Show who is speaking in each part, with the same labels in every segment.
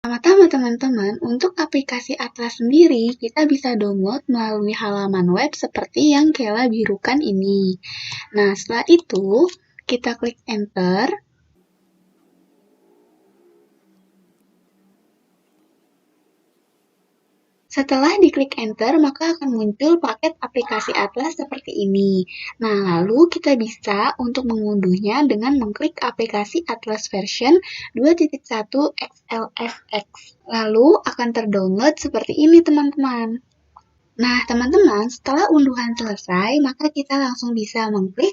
Speaker 1: Pertama-tama teman-teman, untuk aplikasi Atlas sendiri, kita bisa download melalui halaman web seperti yang Kela birukan ini. Nah, setelah itu, kita klik Enter. Setelah diklik Enter, maka akan muncul paket aplikasi Atlas seperti ini. Nah, lalu kita bisa untuk mengunduhnya dengan mengklik aplikasi Atlas version 2.1 XLSX. Lalu akan terdownload seperti ini, teman-teman. Nah, teman-teman, setelah unduhan selesai, maka kita langsung bisa mengklik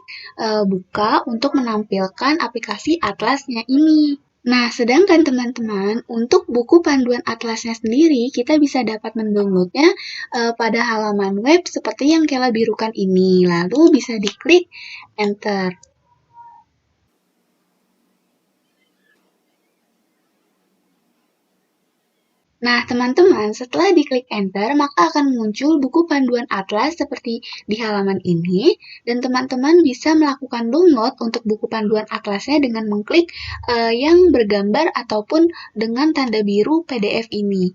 Speaker 1: buka untuk menampilkan aplikasi Atlasnya ini. Nah, sedangkan teman-teman, untuk buku panduan atlasnya sendiri, kita bisa dapat mendownloadnya pada halaman web seperti yang Kela birukan ini. Lalu bisa diklik Enter. Nah, teman-teman, setelah diklik Enter, maka akan muncul buku panduan atlas seperti di halaman ini, dan teman-teman bisa melakukan download untuk buku panduan atlasnya dengan mengklik yang bergambar ataupun dengan tanda biru PDF ini.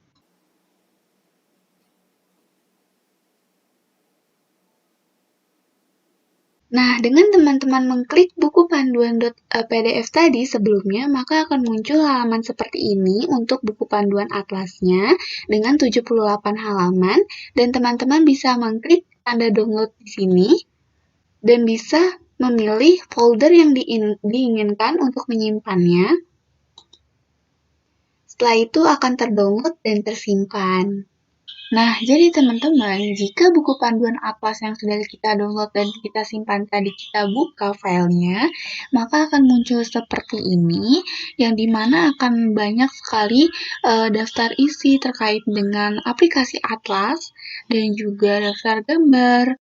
Speaker 1: Nah, dengan teman-teman mengklik buku panduan PDF tadi sebelumnya, maka akan muncul halaman seperti ini untuk buku panduan atlasnya dengan 78 halaman, dan teman-teman bisa mengklik tanda download di sini, dan bisa memilih folder yang diinginkan untuk menyimpannya. Setelah itu akan terdownload dan tersimpan. Nah, jadi teman-teman, jika buku panduan Atlas yang sudah kita download dan kita simpan tadi kita buka filenya, maka akan muncul seperti ini, yang dimana akan banyak sekali daftar isi terkait dengan aplikasi Atlas, dan juga daftar gambar.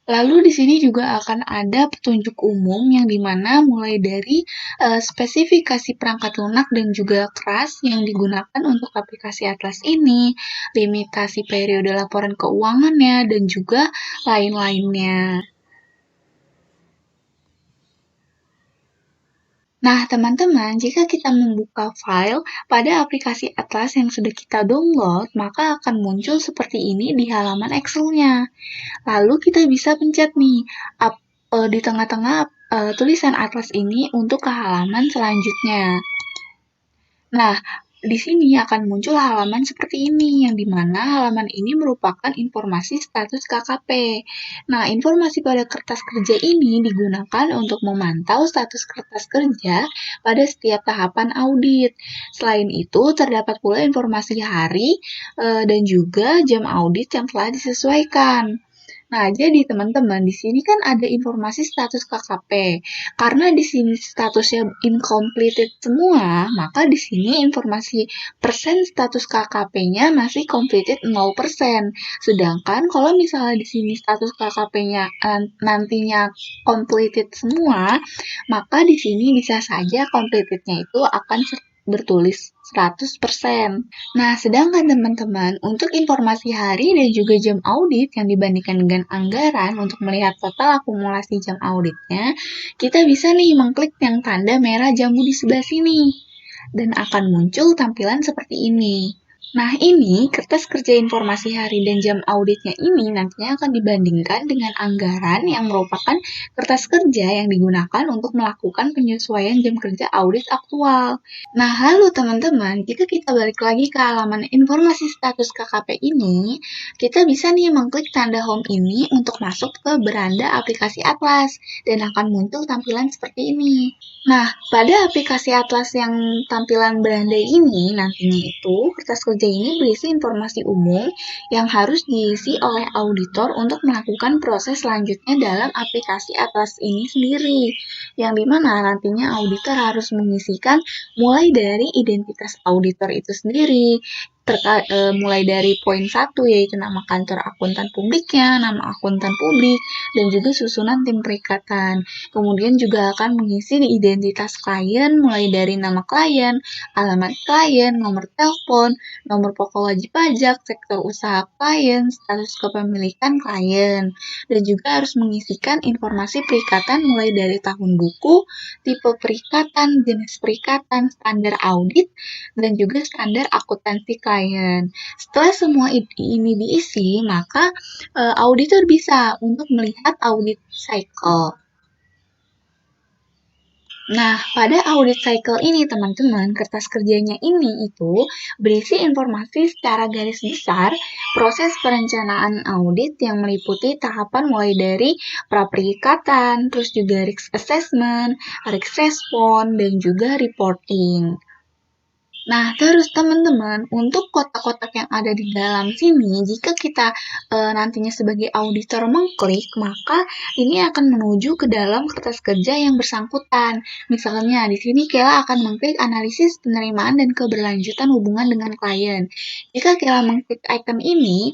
Speaker 1: Lalu di sini juga akan ada petunjuk umum yang dimana mulai dari spesifikasi perangkat lunak dan juga keras yang digunakan untuk aplikasi Atlas ini, limitasi periode laporan keuangannya, dan juga lain-lainnya. Nah, teman-teman, jika kita membuka file pada aplikasi Atlas yang sudah kita download, maka akan muncul seperti ini di halaman Excel-nya. Lalu kita bisa pencet nih, di tengah-tengah tulisan Atlas ini untuk ke halaman selanjutnya. Nah, di sini akan muncul halaman seperti ini, yang dimana halaman ini merupakan informasi status KKP. Nah, informasi pada kertas kerja ini digunakan untuk memantau status kertas kerja pada setiap tahapan audit. Selain itu, terdapat pula informasi hari dan juga jam audit yang telah disesuaikan. Nah, jadi teman-teman, di sini kan ada informasi status KKP. Karena di sini statusnya incompleted semua, maka di sini informasi persen status KKP-nya masih completed 0%. Sedangkan kalau misalnya di sini status KKP-nya nantinya completed semua, maka di sini bisa saja completed-nya itu akan bertulis 100%. Nah, sedangkan teman-teman, untuk informasi hari dan juga jam audit yang dibandingkan dengan anggaran untuk melihat total akumulasi jam auditnya, kita bisa nih mengklik yang tanda merah jambu di sebelah sini, dan akan muncul tampilan seperti ini. Nah, ini kertas kerja informasi hari dan jam auditnya ini nantinya akan dibandingkan dengan anggaran yang merupakan kertas kerja yang digunakan untuk melakukan penyesuaian jam kerja audit aktual. Nah, halo teman-teman, jika kita balik lagi ke halaman informasi status KKP ini, kita bisa nih mengklik tanda home ini untuk masuk ke beranda aplikasi Atlas, dan akan muncul tampilan seperti ini. Nah, pada aplikasi Atlas yang tampilan beranda ini, nantinya itu kertas kerja ini berisi informasi umum yang harus diisi oleh auditor untuk melakukan proses selanjutnya dalam aplikasi Atlas ini sendiri, yang dimana nantinya auditor harus mengisikan mulai dari identitas auditor itu sendiri, mulai dari poin 1 yaitu nama kantor akuntan publiknya, nama akuntan publik, dan juga susunan tim perikatan. Kemudian juga akan mengisi identitas klien mulai dari nama klien, alamat klien, nomor telepon, nomor pokok wajib pajak, sektor usaha klien, status kepemilikan klien, dan juga harus mengisikan informasi perikatan mulai dari tahun buku, tipe perikatan, jenis perikatan, standar audit, dan juga standar akuntansi klien. Setelah semua ini diisi, maka auditor bisa untuk melihat audit cycle. Nah, pada audit cycle ini, teman-teman, kertas kerjanya ini itu berisi informasi secara garis besar proses perencanaan audit yang meliputi tahapan mulai dari pra-perikatan, terus juga risk assessment, risk response, dan juga reporting. Nah, terus teman-teman, untuk kotak-kotak yang ada di dalam sini, jika kita nantinya sebagai auditor mengklik, maka ini akan menuju ke dalam kertas kerja yang bersangkutan. Misalnya, di sini Kela akan mengklik analisis penerimaan dan keberlanjutan hubungan dengan klien. Jika Kela mengklik icon ini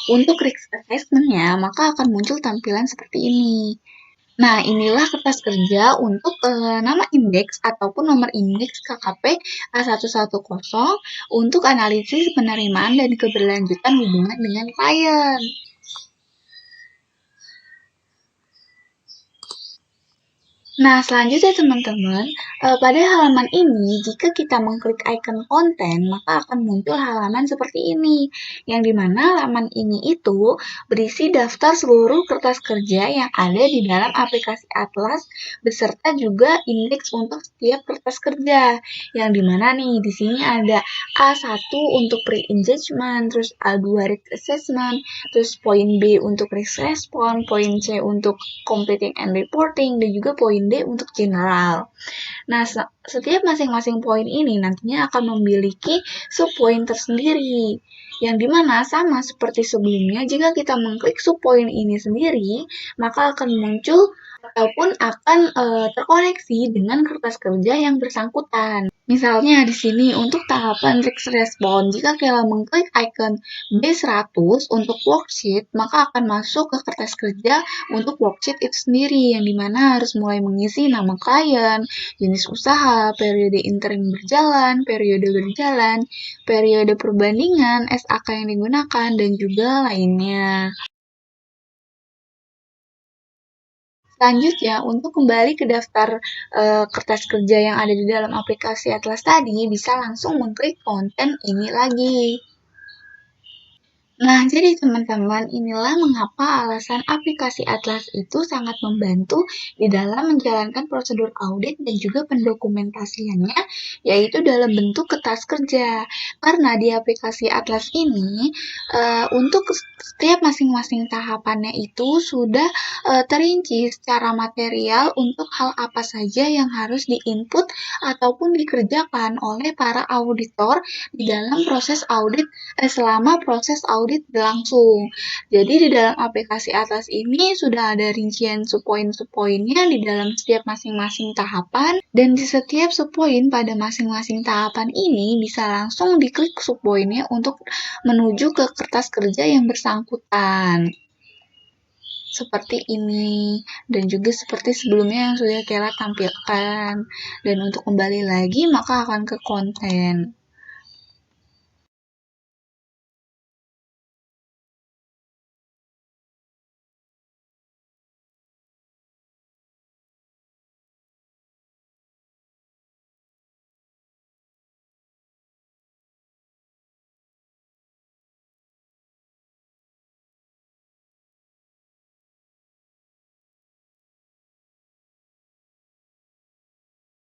Speaker 1: untuk risk assessment-nya, maka akan muncul tampilan seperti ini. Nah, inilah kertas kerja untuk nama indeks ataupun nomor indeks KKP A110 untuk analisis penerimaan dan keberlanjutan hubungan dengan klien. Nah, selanjutnya teman-teman, pada halaman ini, jika kita mengklik icon konten, maka akan muncul halaman seperti ini, yang dimana halaman ini itu berisi daftar seluruh kertas kerja yang ada di dalam aplikasi Atlas, beserta juga indeks untuk setiap kertas kerja, yang dimana nih, di sini ada A1 untuk pre-engagement, terus A2 risk assessment, terus poin B untuk risk response, poin C untuk completing and reporting, dan juga poin D untuk general. Nah, setiap masing-masing poin ini nantinya akan memiliki subpoin tersendiri. Yang dimana sama seperti sebelumnya, jika kita mengklik subpoin ini sendiri, maka akan muncul ataupun akan terkoneksi dengan kertas kerja yang bersangkutan. Misalnya di sini untuk tahapan risk response, jika Kela mengklik icon B100 untuk worksheet, maka akan masuk ke kertas kerja untuk worksheet itu sendiri, yang dimana harus mulai mengisi nama klien, jenis usaha, periode interim berjalan, periode perbandingan, SAK yang digunakan, dan juga lainnya. Selanjutnya, untuk kembali ke daftar kertas kerja yang ada di dalam aplikasi Atlas tadi, bisa langsung mengklik konten ini lagi. Nah, jadi teman-teman, inilah mengapa alasan aplikasi Atlas itu sangat membantu di dalam menjalankan prosedur audit dan juga pendokumentasiannya, yaitu dalam bentuk kertas kerja. Karena di aplikasi Atlas ini, untuk setiap masing-masing tahapannya itu sudah terinci secara material untuk hal apa saja yang harus diinput ataupun dikerjakan oleh para auditor di dalam proses audit selama proses audit berlangsung. Jadi di dalam aplikasi Atlas ini sudah ada rincian subpoin-subpoinnya di dalam setiap masing-masing tahapan, dan di setiap subpoin pada masing-masing tahapan ini bisa langsung diklik subpoinnya untuk menuju ke kertas kerja yang bersangkutan. Seperti ini, dan juga seperti sebelumnya yang sudah Kela tampilkan. Dan untuk kembali lagi, maka akan ke konten.